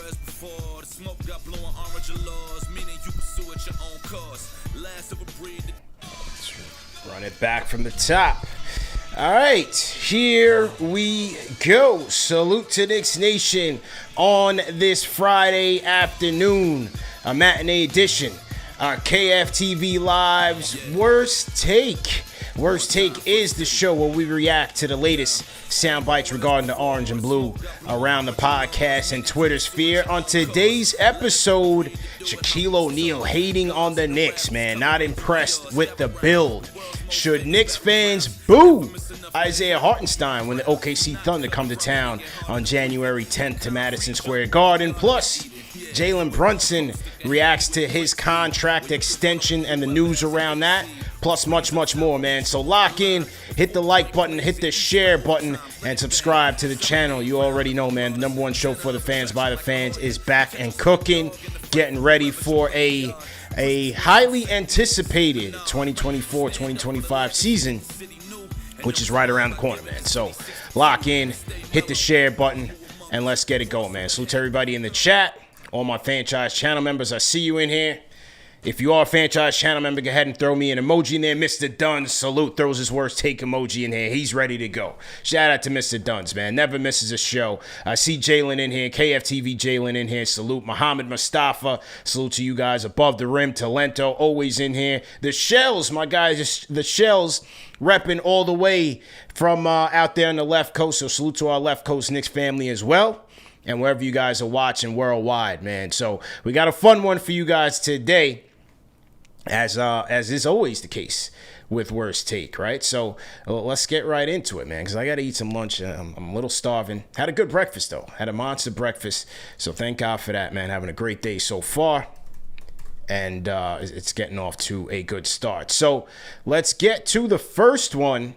words before. The smoke got blowing orange laws, meaning you pursue at your own course. Last of a breed. Run it back from the top. All right, here we go. Salute to Knicks Nation on this Friday afternoon, a matinee edition. Our KFTV Live's Worst Take. Worst Take is the show where we react to the latest sound bites regarding the orange and blue around the podcast and Twitter sphere. On today's episode, Shaquille O'Neal hating on the Knicks, man. Not impressed with the build. Should Knicks fans boo Isaiah Hartenstein when the OKC Thunder come to town on January 10th to Madison Square Garden? Plus, Jalen Brunson reacts to his contract extension and the news around that. Plus much, much more, man. So lock in, hit the like button, hit the share button, and subscribe to the channel. You already know, man, the number one show for the fans by the fans is back and cooking. Getting ready for a highly anticipated 2024-2025 season, which is right around the corner, man. So lock in, hit the share button, and let's get it going, man. Salute to everybody in the chat. All my franchise channel members, I see you in here. If you are a franchise channel member, go ahead and throw me an emoji in there. Mr. Duns, salute, throws his worst take emoji in here. He's ready to go. Shout out to Mr. Duns, man. Never misses a show. I see Jalen in here. KFTV Jalen in here. Salute. Muhammad Mustafa. Salute to you guys. Above the rim. Talento, always in here. The Shells, my guys. The Shells repping all the way from out there on the left coast. So salute to our left coast Knicks family as well. And wherever you guys are watching worldwide, man. So we got a fun one for you guys today. As is always the case with Worst Take, right? So let's get right into it, man, because I got to eat some lunch. I'm a little starving. Had a good breakfast, though. Had a monster breakfast. So thank God for that, man. Having a great day so far. And it's getting off to a good start. So let's get to the first one.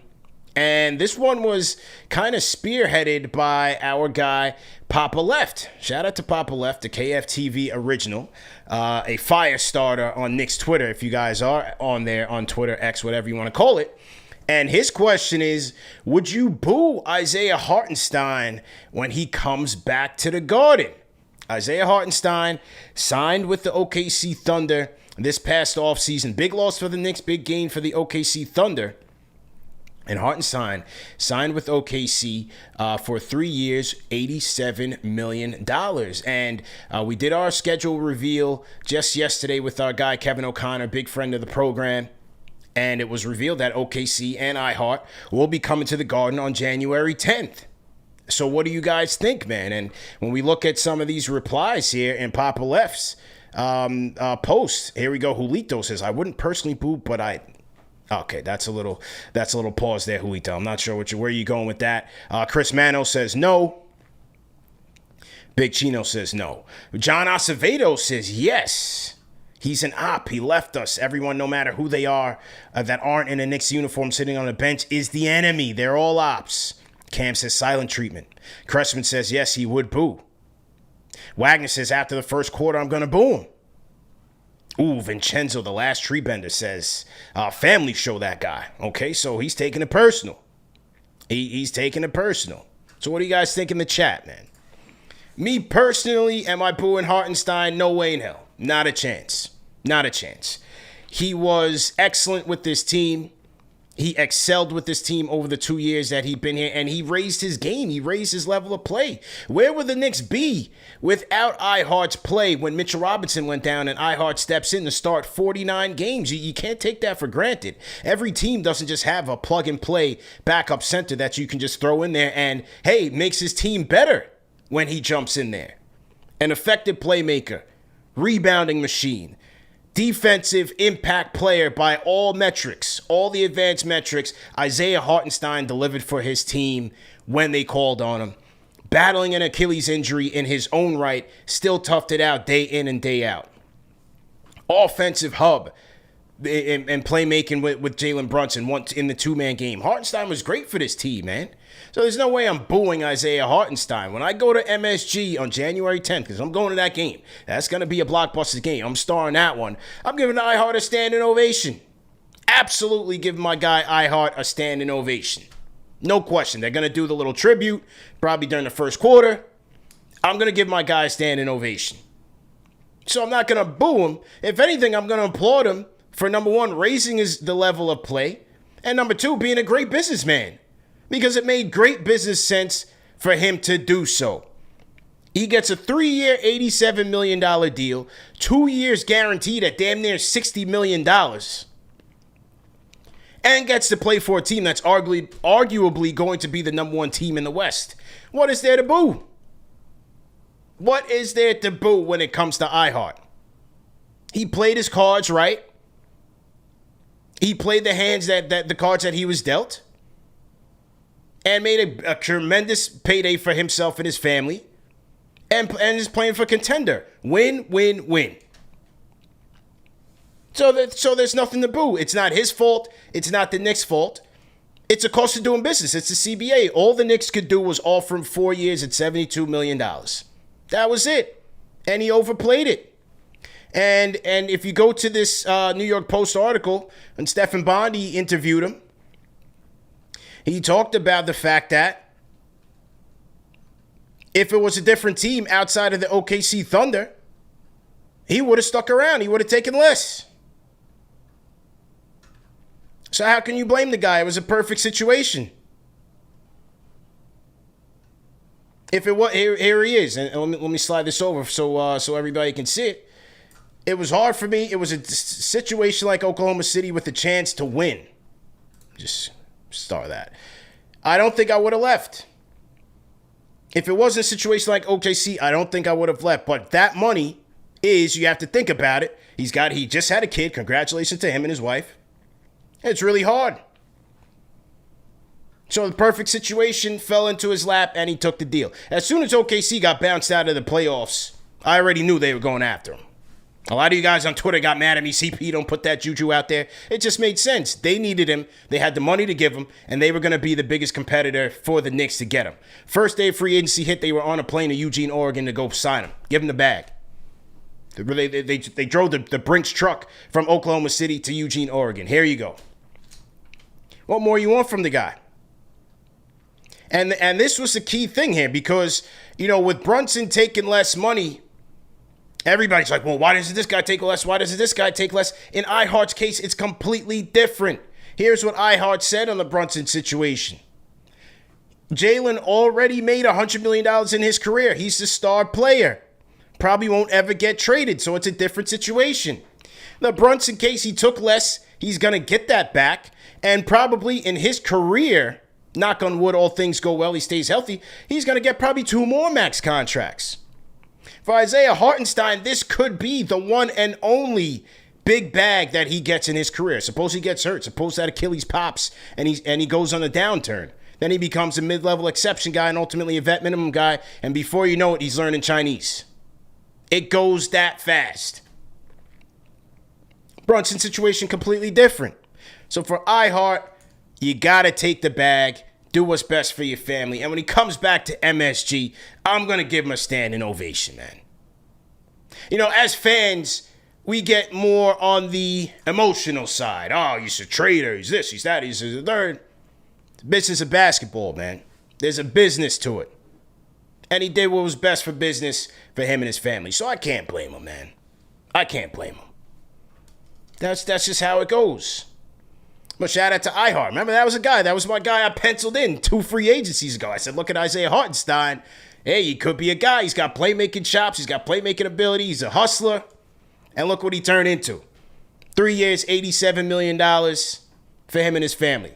And this one was kind of spearheaded by our guy, Papa Left. Shout out to Papa Left, the KFTV original, a fire starter on Knicks Twitter, if you guys are on there, on Twitter, X, whatever you want to call it. And his question is, would you boo Isaiah Hartenstein when he comes back to the Garden? Isaiah Hartenstein signed with the OKC Thunder this past offseason. Big loss for the Knicks, big gain for the OKC Thunder. And Hartenstein signed with OKC for 3 years, $87 million. And we did our schedule reveal just yesterday with our guy, Kevin O'Connor, big friend of the program. And it was revealed that OKC and I Hart will be coming to the Garden on January 10th. So what do you guys think, man? And when we look at some of these replies here in Papa Left's post, here we go. Julito says, I wouldn't personally boo, but I... Okay, that's a little pause there, Julito. I'm not sure where you're going with that. Chris Mando says no. Big Chino says no. John Acevedo says yes. He's an op. He left us. Everyone, no matter who they are, that aren't in a Knicks uniform sitting on the bench is the enemy. They're all ops. Cam says silent treatment. Cressman says yes, he would boo. Wagner says after the first quarter, I'm going to boo him. Ooh, Vincenzo, the last tree bender, says, family show that guy. Okay, so he's taking it personal. He's taking it personal. So what do you guys think in the chat, man? Me personally, am I booing Hartenstein? No way in hell. Not a chance. Not a chance. He was excellent with this team. He excelled with this team over the 2 years that he'd been here, and he raised his game. He raised his level of play. Where would the Knicks be without I Hart's play when Mitchell Robinson went down and I Hart steps in to start 49 games? You can't take that for granted. Every team doesn't just have a plug-and-play backup center that you can just throw in there and, hey, makes his team better when he jumps in there. An effective playmaker, rebounding machine, defensive impact player by all metrics, all the advanced metrics. Isaiah Hartenstein delivered for his team when they called on him. Battling an Achilles injury in his own right, still toughed it out day in and day out. Offensive hub and playmaking with Jalen Brunson once in the two-man game. Hartenstein was great for this team, man. So there's no way I'm booing Isaiah Hartenstein. When I go to MSG on January 10th, because I'm going to that game, that's going to be a blockbuster game. I'm starring that one. I'm giving I Hart a standing ovation. Absolutely giving my guy I Hart a standing ovation. No question. They're going to do the little tribute, probably during the first quarter. I'm going to give my guy a standing ovation. So I'm not going to boo him. If anything, I'm going to applaud him for, number one, raising the level of play, and number two, being a great businessman, because it made great business sense for him to do so. He gets a 3-year, $87 million deal, 2 years guaranteed at damn near $60 million, and gets to play for a team that's arguably going to be the number one team in the West. What is there to boo? What is there to boo when it comes to I Hart? He played his cards right. He played the hands that the cards that he was dealt, and made a tremendous payday for himself and his family, and is playing for contender. Win, win, win. So there's nothing to boo. It's not his fault. It's not the Knicks' fault. It's a cost of doing business. It's the CBA. All the Knicks could do was offer him 4 years at $72 million. That was it. And he overplayed it. And if you go to this New York Post article, and Stephen Bondi interviewed him, he talked about the fact that if it was a different team outside of the OKC Thunder, he would have stuck around. He would have taken less. So how can you blame the guy? It was a perfect situation. If it was, here he is, and let me slide this over so everybody can see it. It was hard for me. It was a situation like Oklahoma City with a chance to win. Just start that. I don't think I would have left. If it was a situation like OKC, I don't think I would have left. But that money is, you have to think about it. He just had a kid. Congratulations to him and his wife. It's really hard. So the perfect situation fell into his lap, and he took the deal. As soon as OKC got bounced out of the playoffs, I already knew they were going after him. A lot of you guys on Twitter got mad at me. CP, don't put that juju out there. It just made sense. They needed him. They had the money to give him, and they were going to be the biggest competitor for the Knicks to get him. First day of free agency hit, they were on a plane to Eugene, Oregon to go sign him. Give him the bag. They drove the Brinks truck from Oklahoma City to Eugene, Oregon. Here you go. What more you want from the guy? And this was the key thing here because, with Brunson taking less money, everybody's like, well, why doesn't this guy take less? Why doesn't this guy take less? In I Hart's case, it's completely different. Here's what I Hart said on the Brunson situation. Jalen already made $100 million in his career. He's the star player. Probably won't ever get traded, so it's a different situation. The Brunson case, he took less. He's going to get that back. And probably in his career, knock on wood, all things go well, he stays healthy, he's going to get probably 2 more max contracts. For Isaiah Hartenstein, this could be the one and only big bag that he gets in his career. Suppose he gets hurt. Suppose that Achilles pops and he goes on a downturn. Then he becomes a mid-level exception guy and ultimately a vet minimum guy. And before you know it, he's learning Chinese. It goes that fast. Brunson situation completely different. So for I Hart, you got to take the bag, do what's best for your family. And when he comes back to MSG, I'm going to give him a standing ovation, man. As fans, we get more on the emotional side. Oh, he's a traitor. He's this, he's that, he's the third. The business of basketball, man. There's a business to it. And he did what was best for business for him and his family. So I can't blame him, man. I can't blame him. That's just how it goes. But shout out to I Hart. Remember, that was my guy I penciled in 2 free agencies ago. I said, look at Isaiah Hartenstein. Hey, he could be a guy. He's got playmaking chops. He's got playmaking ability. He's a hustler. And look what he turned into. 3 years, $87 million for him and his family.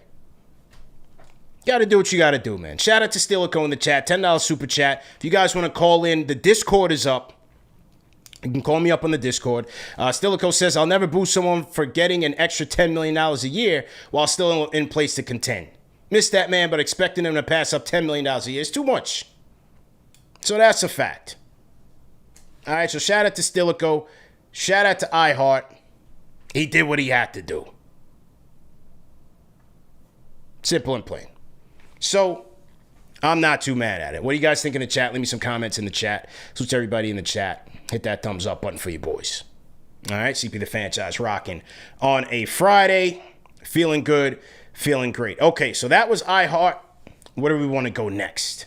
Got to do what you got to do, man. Shout out to Stilico in the chat. $10 super chat. If you guys want to call in, the Discord is up. You can call me up on the Discord. Stilico says, I'll never boo someone for getting an extra $10 million a year while still in place to contend. Missed that man, but expecting him to pass up $10 million a year is too much. So that's a fact. All right, so shout out to Stilico. Shout out to I Hart. He did what he had to do. Simple and plain. So I'm not too mad at it. What do you guys think in the chat? Leave me some comments in the chat. Salute everybody in the chat. Hit that thumbs up button for you boys. All right, CP the franchise rocking on a Friday. Feeling good, feeling great. Okay, so that was I Hart. Where do we want to go next?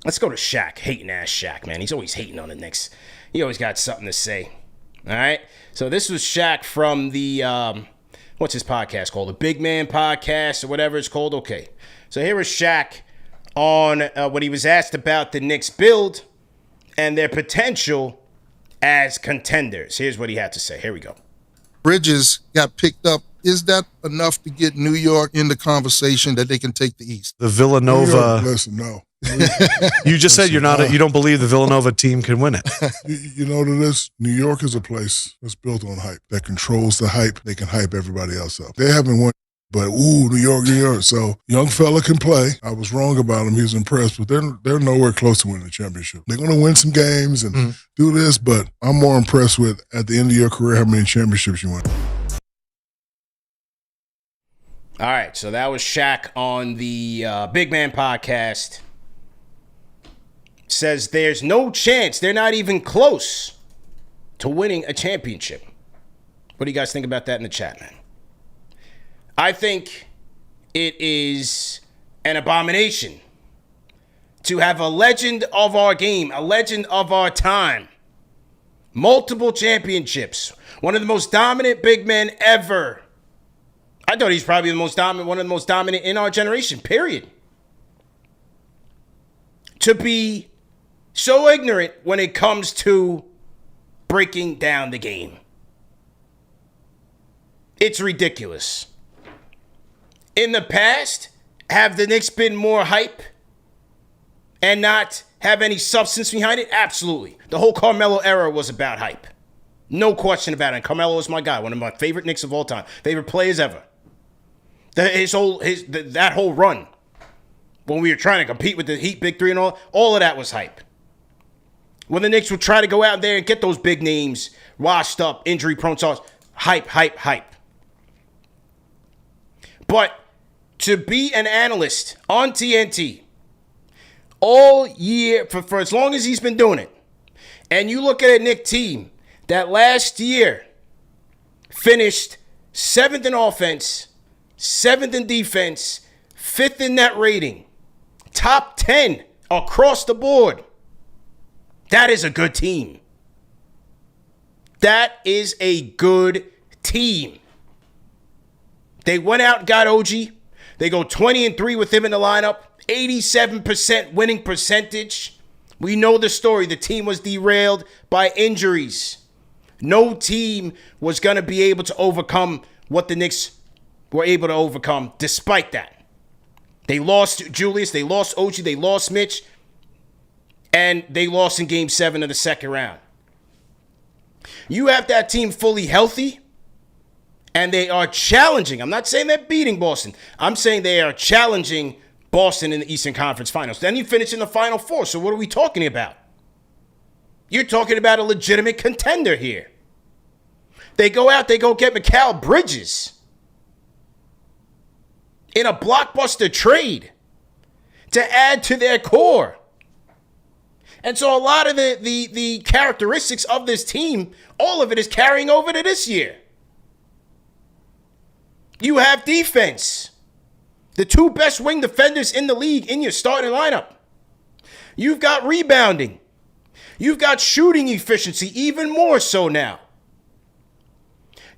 Let's go to Shaq. Hating ass Shaq, man. He's always hating on the Knicks. He always got something to say. All right. So this was Shaq from the, what's his podcast called? The Big Man Podcast or whatever it's called. Okay. So here was Shaq on when he was asked about the Knicks build and their potential as contenders. Here's what he had to say. Here we go. Bridges got picked up. Is that enough to get New York in the conversation that they can take the East? The Villanova. Listen, no. You just said you don't believe the Villanova team can win it. You know what it is? New York is a place that's built on hype, that controls the hype. They can hype everybody else up. They haven't won, but New York, New York. So young fella can play. I was wrong about him. He was impressed, but they're nowhere close to winning the championship. They're going to win some games and do this, but I'm more impressed with, at the end of your career, how many championships you won. All right, so that was Shaq on the Big Man Podcast. Says there's no chance, they're not even close to winning a championship. What do you guys think about that in the chat, man? I think it is an abomination to have a legend of our game, a legend of our time, multiple championships, one of the most dominant big men ever. I thought he's probably the most dominant, one of the most dominant in our generation, period. To be so ignorant when it comes to breaking down the game. It's ridiculous. In the past, have the Knicks been more hype and not have any substance behind it? Absolutely. The whole Carmelo era was about hype. No question about it. And Carmelo is my guy, one of my favorite Knicks of all time. Favorite players ever. That whole run, when we were trying to compete with the Heat, Big Three and all of that was hype. When the Knicks would try to go out there and get those big names, washed up, injury-prone stars, hype. But to be an analyst on TNT all year, for as long as he's been doing it, and you look at a Knicks team that last year finished 7th in offense, 7th in defense, 5th in net rating, top 10 across the board. That is a good team. That is a good team. They went out and got OG. They go 20-3 with him in the lineup. 87% winning percentage. We know the story. The team was derailed by injuries. No team was going to be able to overcome what the Knicks were able to overcome despite that. They lost Julius. They lost OG. They lost Mitch. And they lost in Game 7 of the second round. You have that team fully healthy, and they are challenging. I'm not saying they're beating Boston. I'm saying they are challenging Boston in the Eastern Conference Finals. Then you finish in the Final Four. So what are we talking about? You're talking about a legitimate contender here. They go out, they go get Mikal Bridges in a blockbuster trade to add to their core. And so a lot of the characteristics of this team, all of it is carrying over to this year. You have defense. The two best wing defenders in the league in your starting lineup. You've got rebounding. You've got shooting efficiency, even more so now.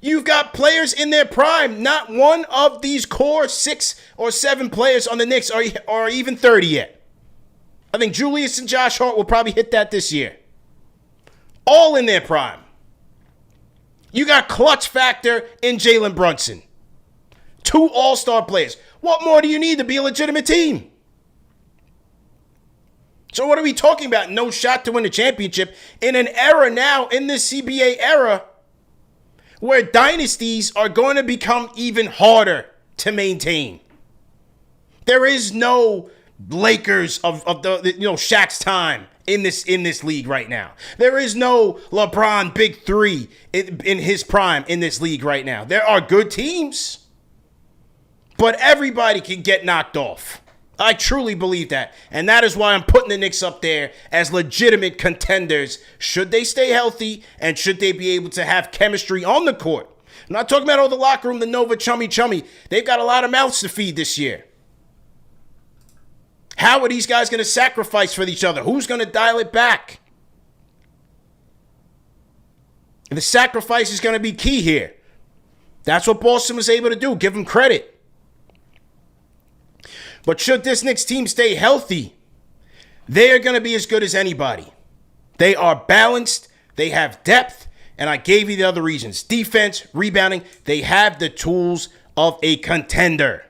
You've got players in their prime. Not one of these core 6 or 7 players on the Knicks are even 30 yet. I think Julius and Josh Hart will probably hit that this year. All in their prime. You got clutch factor in Jalen Brunson. 2 all-star players. What more do you need to be a legitimate team? So what are we talking about? No shot to win a championship in an era now, in this CBA era, where dynasties are going to become even harder to maintain. There is no Lakers of the Shaq's time in this league right now. There is no LeBron Big Three in his prime in this league right now. There are good teams, but everybody can get knocked off. I truly believe that, and that is why I'm putting the Knicks up there as legitimate contenders. Should they stay healthy and should they be able to have chemistry on the court? I'm not talking about all the locker room, the Nova chummy. They've got a lot of mouths to feed this year. How are these guys going to sacrifice for each other? Who's going to dial it back? The sacrifice is going to be key here. That's what Boston was able to do. Give them credit. But should this Knicks team stay healthy, they are going to be as good as anybody. They are balanced. They have depth. And I gave you the other reasons. Defense, rebounding. They have the tools of a contender.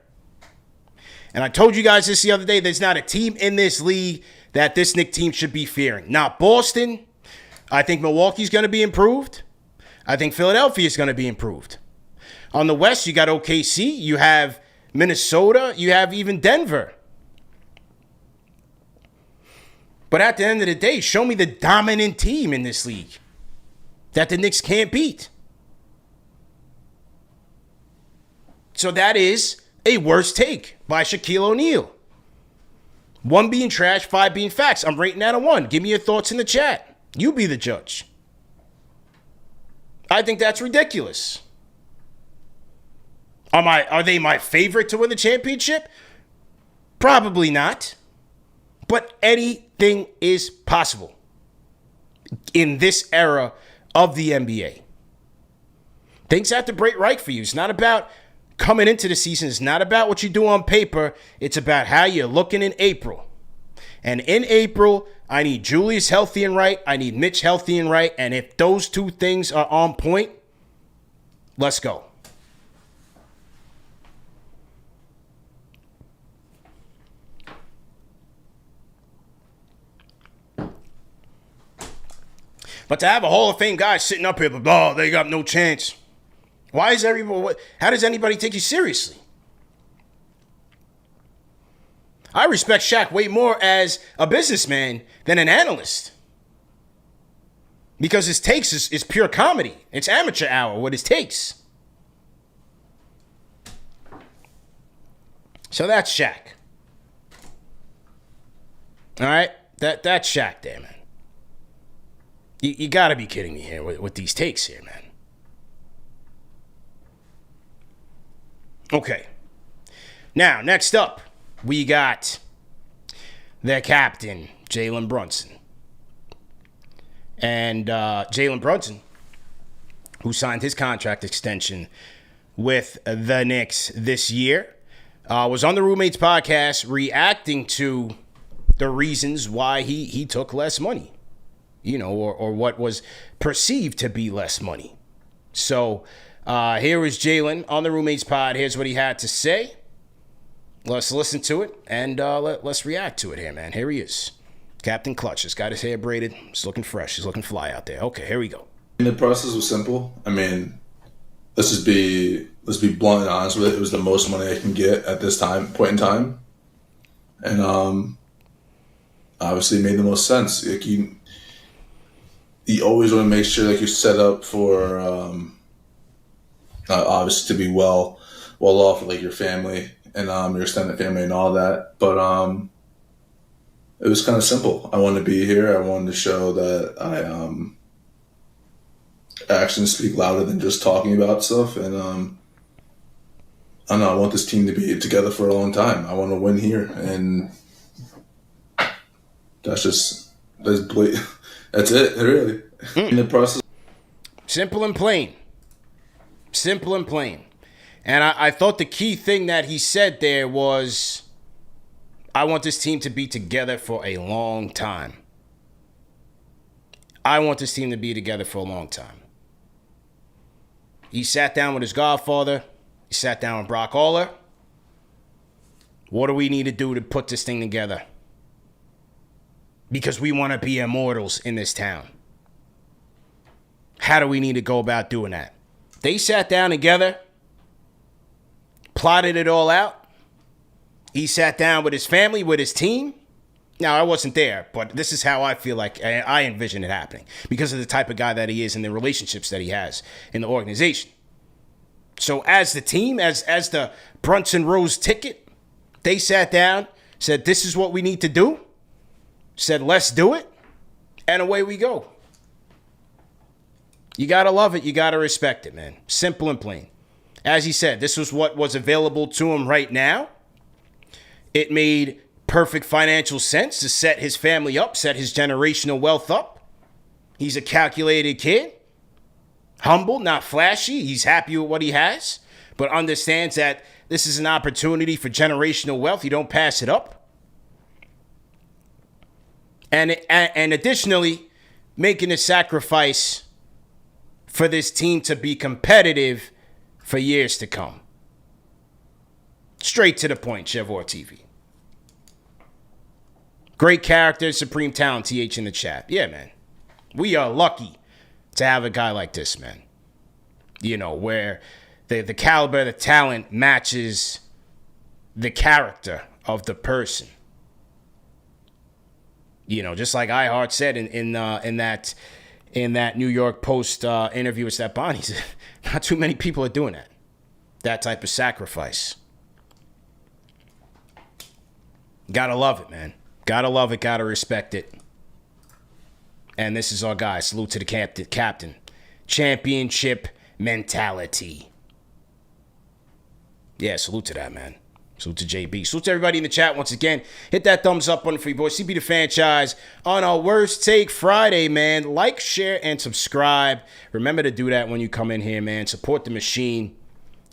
And I told you guys this the other day. There's not a team in this league that this Knicks team should be fearing. Not Boston. I think Milwaukee's going to be improved. I think Philadelphia is going to be improved. On the West, you got OKC. You have Minnesota. You have even Denver. But at the end of the day, show me the dominant team in this league that the Knicks can't beat. So that is a worst take by Shaquille O'Neal. 1 being trash, 5 being facts. I'm rating that a 1. Give me your thoughts in the chat. You be the judge. I think that's ridiculous. Are they my favorite to win the championship? Probably not. But anything is possible in this era of the NBA. Things have to break right for you. It's not about coming into the season. It's not about what you do on paper. It's about how you're looking in April. And in April, I need Julius healthy and right. I need Mitch healthy and right. And if those two things are on point, let's go. But to have a Hall of Fame guy sitting up here, oh, they got no chance. Why is everybody? How does anybody take you seriously? I respect Shaq way more as a businessman than an analyst. Because his takes is pure comedy. It's amateur hour, what his takes. So that's Shaq. All right? That's Shaq there, man. You got to be kidding me here with these takes here, man. Okay. Now, next up, we got their captain, Jalen Brunson. And Jalen Brunson, who signed his contract extension with the Knicks this year, was on the Roommates podcast reacting to the reasons why he took less money. You know, or what was perceived to be less money. So here is Jalen on the Roommates pod. Here's what he had to say. Let's listen to it, and let's react to it here, man. Here he is. Captain Clutch. He's got his hair braided. He's looking fresh. He's looking fly out there. Okay, here we go. The process was simple. I mean, let's be blunt and honest with it. It was the most money I can get at this point in time. And obviously it made the most sense. Like you always want to make sure like you're set up for obviously to be well off with like your family and your extended family and all that. But it was kind of simple. I wanted to be here. I wanted to show that actions speak louder than just talking about stuff. And I don't know. I want this team to be together for a long time. I want to win here, and that's it, really. In the process. Simple and plain. Simple and plain. And I thought the key thing that he said there was, I want this team to be together for a long time. I want this team to be together for a long time. He sat down with his godfather. He sat down with Brock Aller. What do we need to do to put this thing together? Because we want to be immortals in this town. How do we need to go about doing that? They sat down together, plotted it all out. He sat down with his family, with his team. Now, I wasn't there, but this is how I feel like I envision it happening because of the type of guy that he is and the relationships that he has in the organization. So as the team, as the Brunson Rose ticket, they sat down, said, this is what we need to do. Said, let's do it. And away we go. You got to love it. You got to respect it, man. Simple and plain. As he said, this was what was available to him right now. It made perfect financial sense to set his family up, set his generational wealth up. He's a calculated kid. Humble, not flashy. He's happy with what he has, but understands that this is an opportunity for generational wealth. You don't pass it up. And additionally, making a sacrifice for this team to be competitive for years to come. Straight to the point, Chevrolet TV. Great character, supreme talent, TH in the chat. Yeah, man. We are lucky to have a guy like this, man. You know, where the caliber, the talent matches the character of the person. You know, just like I Hart said in that New York Post interview with Stepan, he said, not too many people are doing that type of sacrifice. Gotta love it, man. Gotta love it. Gotta respect it. And this is our guy. Salute to the captain. Championship mentality. Yeah, salute to that, man. Salute to JB. Salute to everybody in the chat once again. Hit that thumbs up button for you boys. CB the Franchise on our Worst Take Friday, man. Like, share, and subscribe. Remember to do that when you come in here, man. Support the machine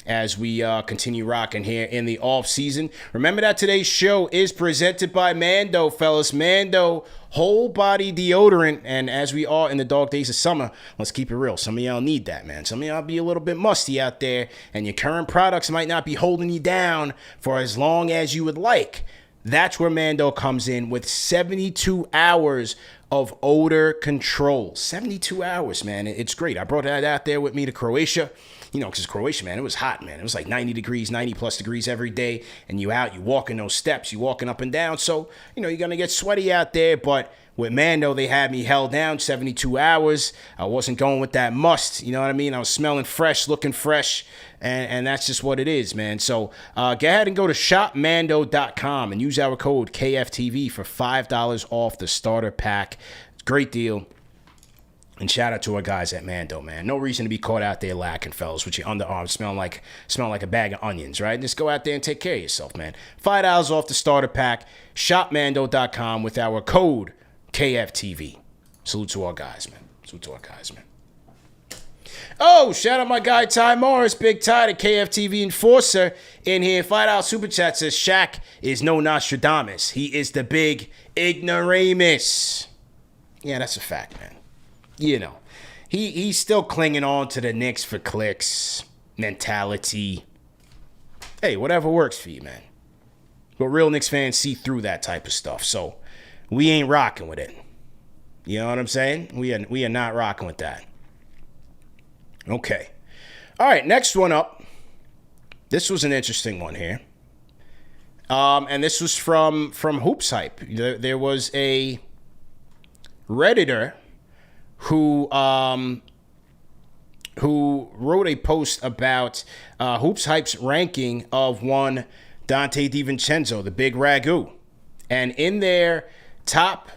as we continue rocking here in the off season. Remember that today's show is presented by Mando, fellas. Mando whole body deodorant. And as we are in the dog days of summer, let's keep it real. Some of y'all need that, man. Some of y'all be a little bit musty out there, and your current products might not be holding you down for as long as you would like. That's where Mando comes in with 72 hours of odor control. 72 hours, man. It's great. I brought that out there with me to Croatia. You know, because Croatia, man, it was hot, man. It was like 90 degrees, 90 plus degrees every day. And you walking those steps, you walking up and down. So, you know, you're going to get sweaty out there. But with Mando, they had me held down 72 hours. I wasn't going with that must. You know what I mean? I was smelling fresh, looking fresh. And that's just what it is, man. So go ahead and go to shopmando.com and use our code KFTV for $5 off the starter pack. Great deal. And shout out to our guys at Mando, man. No reason to be caught out there lacking, fellas, with your underarms smelling like a bag of onions, right? Just go out there and take care of yourself, man. $5 off the starter pack. Shopmando.com with our code KFTV. Salute to our guys, man. Salute to our guys, man. Oh, shout out my guy Ty Morris, Big Ty, the KFTV enforcer in here. $5 super chat says Shaq is no Nostradamus. He is the big ignoramus. Yeah, that's a fact, man. You know, he's still clinging on to the Knicks for clicks mentality. Hey, whatever works for you, man. But real Knicks fans see through that type of stuff. So we ain't rocking with it. You know what I'm saying? We are not rocking with that. Okay. All right, next one up. This was an interesting one here. And this was from Hoops Hype. There was a Redditor who wrote a post about Hoops Hype's ranking of one Donte DiVincenzo, the big ragu. And in their top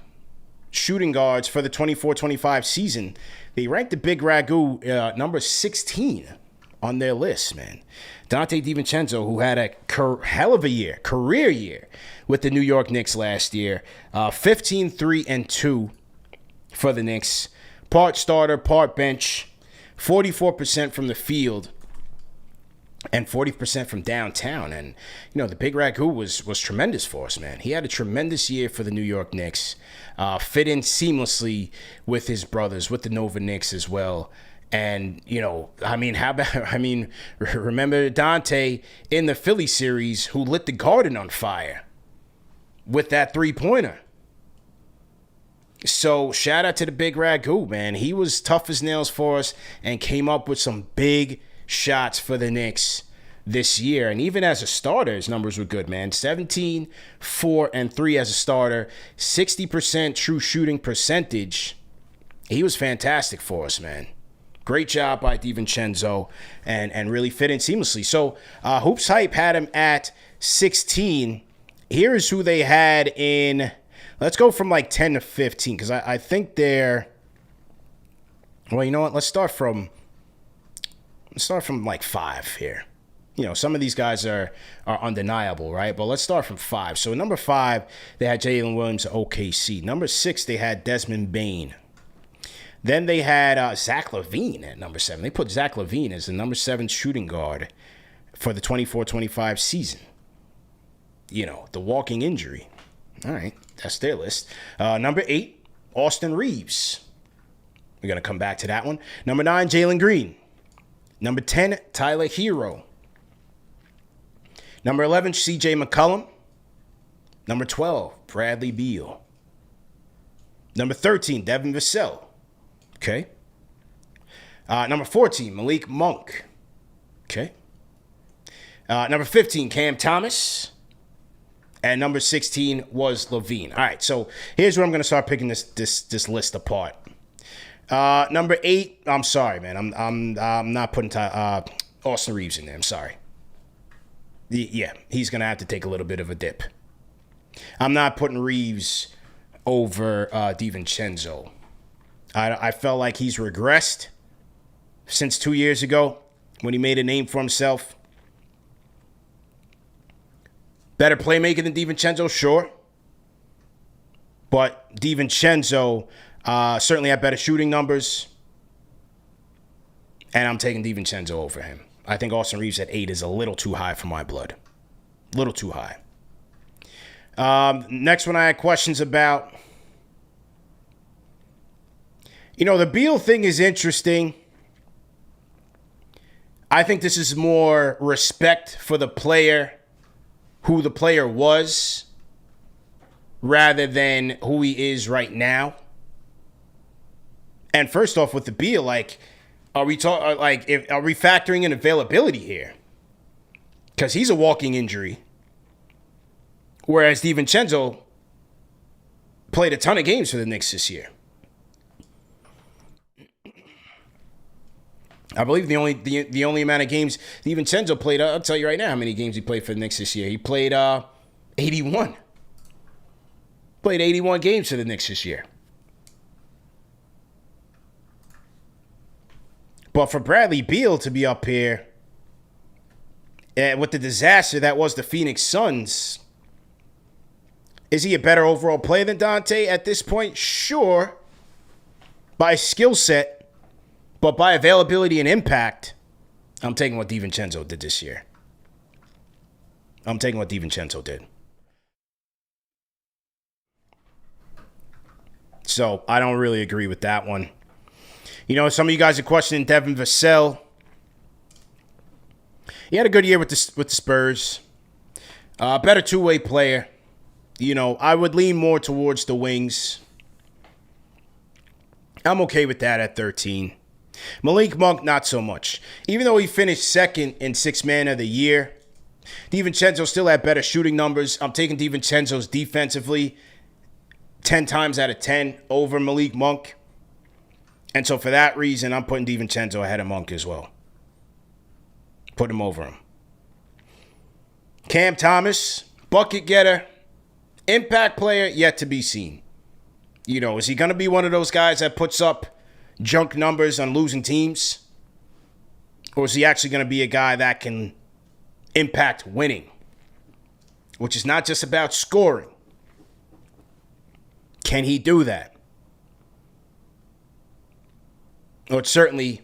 shooting guards for the 24-25 season, they ranked the big ragu number 16 on their list, man. Donte DiVincenzo, who had a hell of a year, career year with the New York Knicks last year, 15-3-2 for the Knicks. Part starter, part bench, 44% from the field, and 40% from downtown. And, you know, the big ragu was tremendous for us, man. He had a tremendous year for the New York Knicks. Fit in seamlessly with his brothers, with the Nova Knicks as well. And, you know, remember Donte in the Philly series who lit the Garden on fire with that three-pointer. So shout out to the big ragu, man. He was tough as nails for us and came up with some big shots for the Knicks this year. And even as a starter, his numbers were good, man. 17, 4, and 3 as a starter. 60% true shooting percentage. He was fantastic for us, man. Great job by DiVincenzo and really fit in seamlessly. So Hoops Hype had him at 16. Here's who they had in... Let's go from like 10 to 15 because I think they're... Well, you know what? Let's start from like 5 here. some of these guys are undeniable, right? But let's start from 5. So number 5, they had Jalen Williams of OKC. Number 6, they had Desmond Bane. Then they had Zach LaVine at number 7. They put Zach LaVine as the number 7 shooting guard for the 24-25 season. The walking injury. All right, that's their list. Number 8, Austin Reeves. We're going to come back to that one. Number 9, Jalen Green. Number 10, Tyler Hero. Number 11, C.J. McCollum. Number 12, Bradley Beal. Number 13, Devin Vassell. Okay. Number 14, Malik Monk. Okay. Number 15, Cam Thomas. And number 16 was Levine. All right, so here's where I'm going to start picking this list apart. Number 8, I'm sorry, man. I'm not putting Austin Reeves in there. I'm sorry. Yeah, he's going to have to take a little bit of a dip. I'm not putting Reeves over DiVincenzo. I felt like he's regressed since 2 years ago when he made a name for himself. Better playmaker than DiVincenzo, sure. But DiVincenzo certainly had better shooting numbers. And I'm taking DiVincenzo over him. I think Austin Reeves at 8 is a little too high for my blood. A little too high. Next one I had questions about. The Beal thing is interesting. I think this is more respect for the player, who the player was, rather than who he is right now. And first off, with the Beal, are we factoring in availability here? Because he's a walking injury. Whereas DiVincenzo played a ton of games for the Knicks this year. I believe the only amount of games DiVincenzo played, I'll tell you right now how many games he played for the Knicks this year. He played 81. Played 81 games for the Knicks this year. But for Bradley Beal to be up here, with the disaster that was the Phoenix Suns, is he a better overall player than Donte at this point? Sure. By skill set, but by availability and impact, I'm taking what DiVincenzo did this year. I'm taking what DiVincenzo did. So I don't really agree with that one. Some of you guys are questioning Devin Vassell. He had a good year with the Spurs. Better two-way player. I would lean more towards the wings. I'm okay with that at 13. Malik Monk, not so much. Even though he finished second in Sixth Man of the Year, DiVincenzo still had better shooting numbers. I'm taking DiVincenzo's defensively 10 times out of 10 over Malik Monk. And so for that reason, I'm putting DiVincenzo ahead of Monk as well. Put him over him. Cam Thomas, bucket getter, impact player, yet to be seen. Is he going to be one of those guys that puts up junk numbers on losing teams? Or is he actually going to be a guy that can impact winning? Which is not just about scoring. Can he do that? Or certainly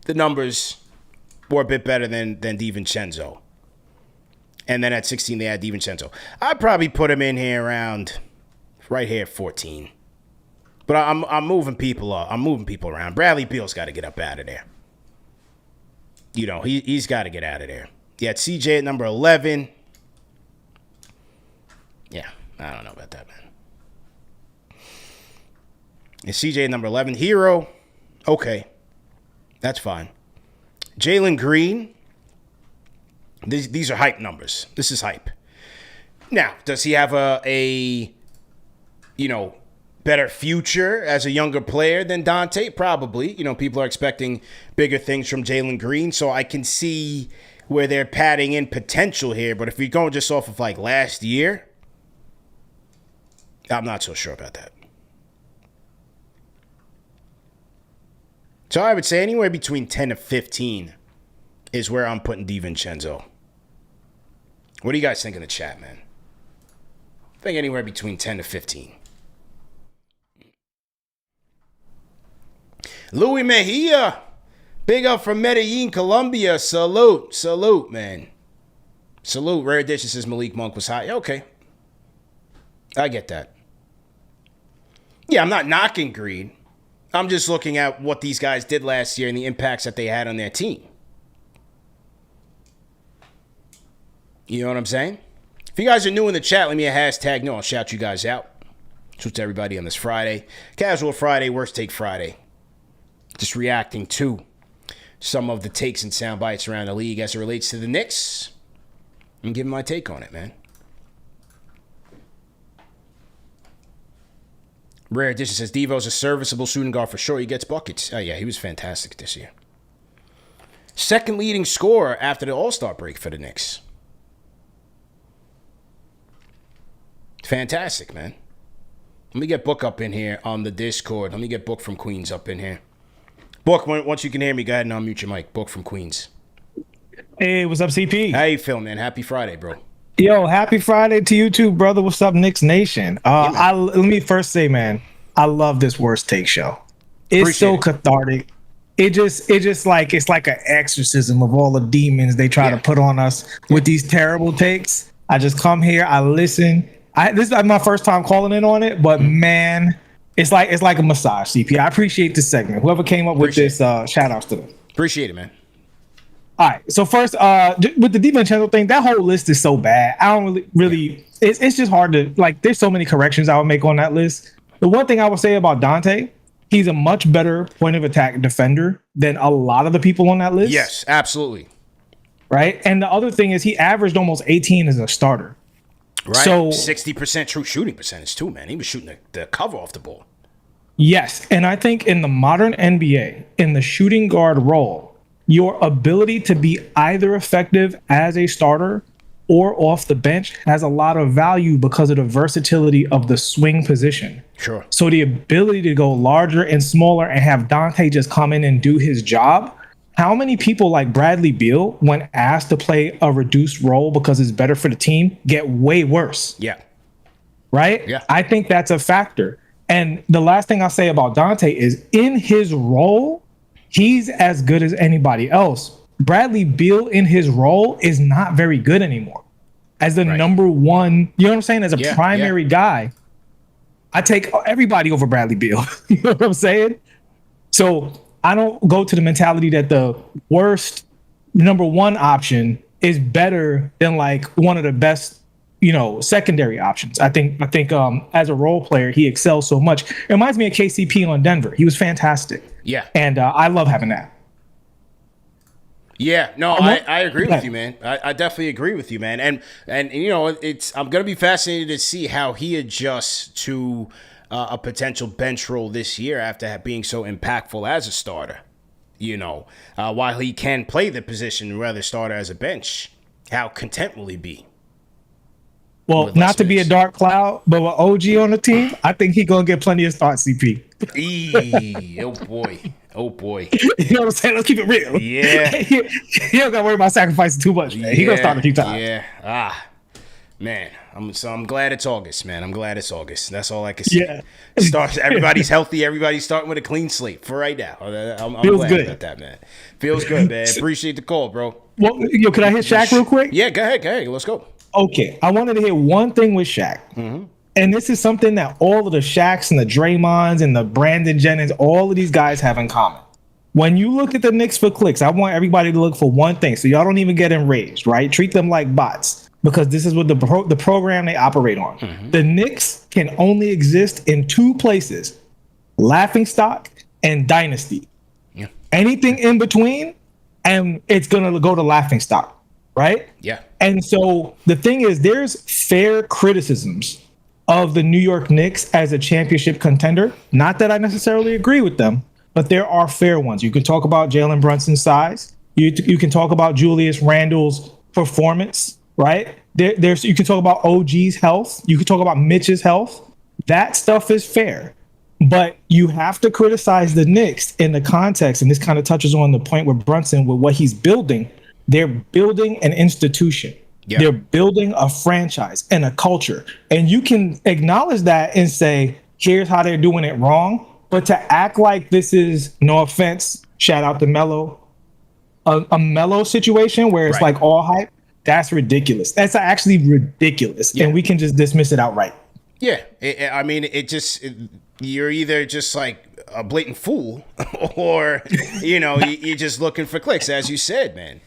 the numbers were a bit better than DiVincenzo. And then at 16, they had DiVincenzo. I'd probably put him in here around right here at 14. But I'm moving people up. I'm moving people around. Bradley Beal's got to get up out of there. He's got to get out of there. You had CJ at number 11. Yeah, I don't know about that, man. And CJ at number 11. Hero. Okay. That's fine. Jalen Green. These are hype numbers. This is hype. Now, does he have a better future as a younger player than Donte? Probably. People are expecting bigger things from Jalen Green, so I can see where they're padding in potential here. But if we're going just off of last year, I'm not so sure about that. So I would say anywhere between 10 to 15 is where I'm putting DiVincenzo. What do you guys think in the chat, man? I think anywhere between 10 to 15. Louis Mejia, big up from Medellin, Colombia. Salute, man. Salute. Rare Edition says Malik Monk was hot. Yeah, okay. I get that. Yeah, I'm not knocking Green. I'm just looking at what these guys did last year and the impacts that they had on their team. You know what I'm saying? If you guys are new in the chat, let me a hashtag no. I'll shout you guys out. Salute to everybody on this Friday. Casual Friday, Worst Take Friday. Just reacting to some of the takes and sound bites around the league as it relates to the Knicks. And giving my take on it, man. Rare Edition says Devo's a serviceable shooting guard for sure. He gets buckets. Oh, yeah, he was fantastic this year. Second leading scorer after the All-Star break for the Knicks. Fantastic, man. Let me get Book up in here on the Discord. Let me get Book from Queens up in here. Book, once you can hear me, go ahead and unmute your mic. Book from Queens. Hey, what's up, CP? How you feeling, man? Happy Friday, bro. Yo, happy Friday to you too, brother. What's up, Knicks Nation? Let me first say, man, I love this Worst Take show. It's Appreciate so cathartic. It just like it's like an exorcism of all the demons they try to put on us with these terrible takes. I just come here, I listen. This is my first time calling in on it, but man, it's like a massage, CP. I appreciate this segment. Whoever came up with this, shout outs to them. Appreciate it, man. All right. So first, with the DiVincenzo thing, that whole list is so bad. I don't really. It's just hard to like. There's so many corrections I would make on that list. The one thing I would say about Donte, he's a much better point of attack defender than a lot of the people on that list. Yes, absolutely. Right. And the other thing is he averaged almost 18 as a starter. Right. So 60% true shooting percentage too, man. He was shooting the cover off the ball. Yes, and I think in the modern NBA, in the shooting guard role, your ability to be either effective as a starter or off the bench has a lot of value because of the versatility of the swing position. Sure. So the ability to go larger and smaller and have Donte just come in and do his job. How many people like Bradley Beal, when asked to play a reduced role because it's better for the team, get way worse? Yeah. Right? Yeah. I think that's a factor. And the last thing I'll say about Donte is in his role, he's as good as anybody else. Bradley Beal in his role is not very good anymore. As the number one, you know what I'm saying? As a primary guy, I take everybody over Bradley Beal. You know what I'm saying? So I don't go to the mentality that the worst number one option is better than like one of the best, secondary options. I think as a role player, he excels so much. It reminds me of KCP on Denver. He was fantastic. Yeah. And I love having that. Yeah, no, I agree with you, man. I definitely agree with you, man. And I'm gonna be fascinated to see how he adjusts to a potential bench role this year after being so impactful as a starter. While he can play the position, whether starter as a bench, how content will he be? Well, not to be a dark cloud, but with OG on the team, I think he's gonna get plenty of starts, CP. Oh boy. You know what I'm saying? Let's keep it real. Yeah. He don't gotta worry about sacrificing too much, man. He's gonna start a few times. Yeah. Man. I'm glad it's August, man. I'm glad it's August. That's all I can say. Yeah. Everybody's healthy. Everybody's starting with a clean slate for right now. I'm Feels glad good about that, man. Feels good, man. Appreciate the call, bro. Well, can I hit Shaq real quick? Yeah, go ahead. Let's go. Okay. I wanted to hit one thing with Shaq. Mm-hmm. And this is something that all of the Shaqs and the Draymonds and the Brandon Jennings, all of these guys have in common. When you look at the Knicks for clicks, I want everybody to look for one thing. So y'all don't even get enraged, right? Treat them like bots because this is what the program they operate on. Mm-hmm. The Knicks can only exist in two places, laughingstock and dynasty. Yeah. Anything in between, and it's going to go to laughingstock, right? Yeah. And so the thing is, there's fair criticisms of the New York Knicks as a championship contender. Not that I necessarily agree with them, but there are fair ones. You can talk about Jalen Brunson's size. You can talk about Julius Randle's performance, right? You can talk about OG's health. You can talk about Mitch's health. That stuff is fair. But you have to criticize the Knicks in the context, and this kind of touches on the point with Brunson, with what he's building. they're building an institution. Yeah. They're building a franchise and a culture. And you can acknowledge that and say, here's how they're doing it wrong. But to act like this is, no offense, shout out to Melo, a Melo situation where it's like all hype, that's ridiculous. That's actually ridiculous. Yeah. And we can just dismiss it outright. Yeah. You're either just like a blatant fool or, you're just looking for clicks, as you said, man.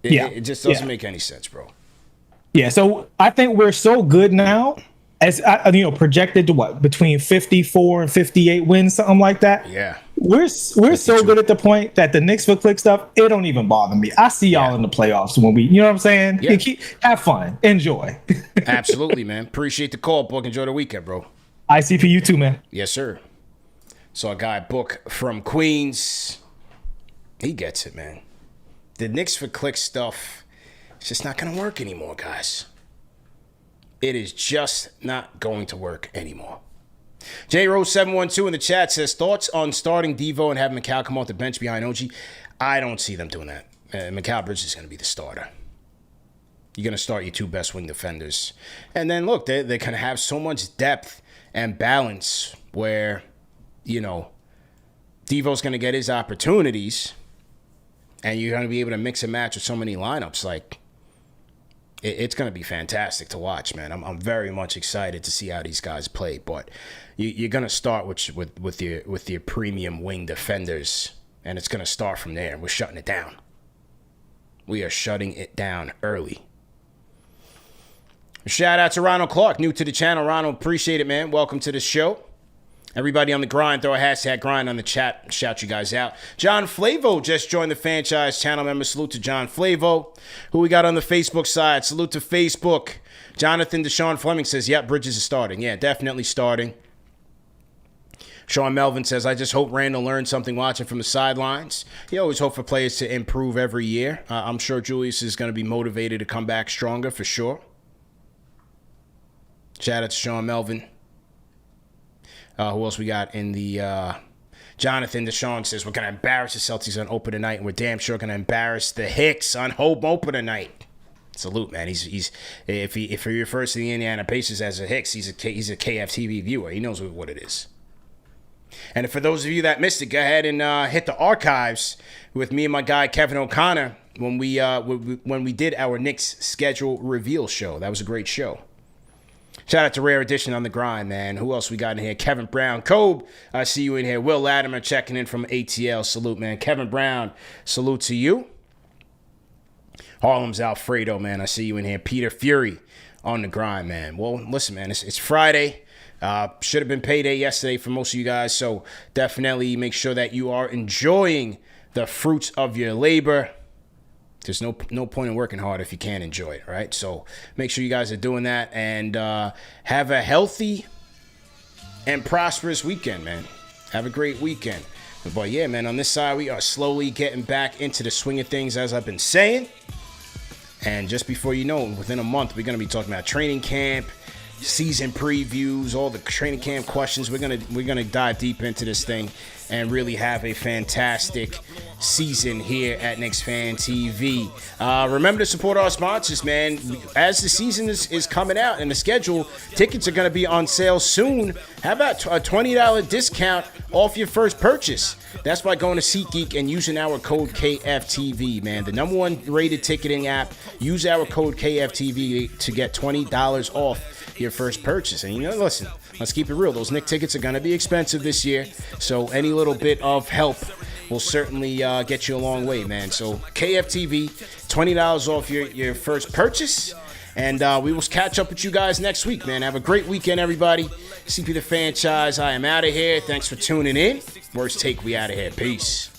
It just doesn't make any sense, bro. Yeah, so I think we're so good now, as projected to what, between 54 and 58 wins, something like that. Yeah, we're so good at the point that the Knicks for click stuff, it don't even bother me. I see y'all in the playoffs when we, you know what I'm saying? Yeah. Have fun, enjoy. Absolutely, man. Appreciate the call, Book. Enjoy the weekend, bro. ICP, you too, man. Yes, sir. So a guy, Book from Queens, he gets it, man. The Knicks for click stuff, it's just not going to work anymore, guys. It is just not going to work anymore. J-Rose712 in the chat says, thoughts on starting Devo and having Mikal come off the bench behind OG? I don't see them doing that. Mikal Bridges is going to be the starter. You're going to start your two best wing defenders. And then, look, they're going to have so much depth and balance where, Devo's going to get his opportunities. And you're going to be able to mix and match with so many lineups. Like, it's going to be fantastic to watch, man. I'm very much excited to see how these guys play. But you're going to start with your premium wing defenders, and it's going to start from there. We're shutting it down. We are shutting it down early. Shout out to Ronald Clark, new to the channel. Ronald, appreciate it, man. Welcome to the show. Everybody on the grind, throw a hashtag grind on the chat. Shout you guys out. John Flavo just joined the franchise channel member. Salute to John Flavo. Who we got on the Facebook side? Salute to Facebook. Jonathan Deshaun Fleming says, yep, Bridges is starting. Yeah, definitely starting. Sean Melvin says, I just hope Randall learned something watching from the sidelines. You always hope for players to improve every year. I'm sure Julius is going to be motivated to come back stronger for sure. Shout out to Sean Melvin. Who else we got in the Jonathan Deshaun says we're gonna embarrass the Celtics on opener night, and we're damn sure gonna embarrass the Hicks on home opener night. Salute, man. He's if he refers to the Indiana Pacers as a Hicks, he's a KFTV viewer. He knows what it is. And for those of you that missed it, go ahead and hit the archives with me and my guy Kevin O'Connor when we did our Knicks schedule reveal show. That was a great show. Shout out to Rare Edition on the grind, man. Who else we got in here? Kevin Brown. Kobe, I see you in here. Will Latimer checking in from ATL. Salute, man. Kevin Brown, salute to you. Harlem's Alfredo, man. I see you in here. Peter Fury on the grind, man. Well, listen, man. It's Friday. Should have been payday yesterday for most of you guys. So definitely make sure that you are enjoying the fruits of your labor. There's no point in working hard if you can't enjoy it, right? So make sure you guys are doing that and have a healthy and prosperous weekend, man. Have a great weekend. But yeah, man, on this side, we are slowly getting back into the swing of things, as I've been saying. And just before you know it, within a month, we're going to be talking about training camp, season previews, all the training camp questions. We're gonna dive deep into this thing and really have a fantastic season here at KnicksFanTV. Remember to support our sponsors, man. As the season is coming out and the schedule, tickets are going to be on sale soon. How about a $20 discount off your first purchase? That's by going to SeatGeek and using our code KFTV, man. The #1 rated ticketing app. Use our code KFTV to get $20 off your first purchase. And listen, let's keep it real. Those Knicks tickets are going to be expensive this year. So any little bit of help will certainly get you a long way, man. So KFTV, $20 off your first purchase. And we will catch up with you guys next week, man. Have a great weekend, everybody. CP the Franchise, I am out of here. Thanks for tuning in. Worst Take, we out of here. Peace.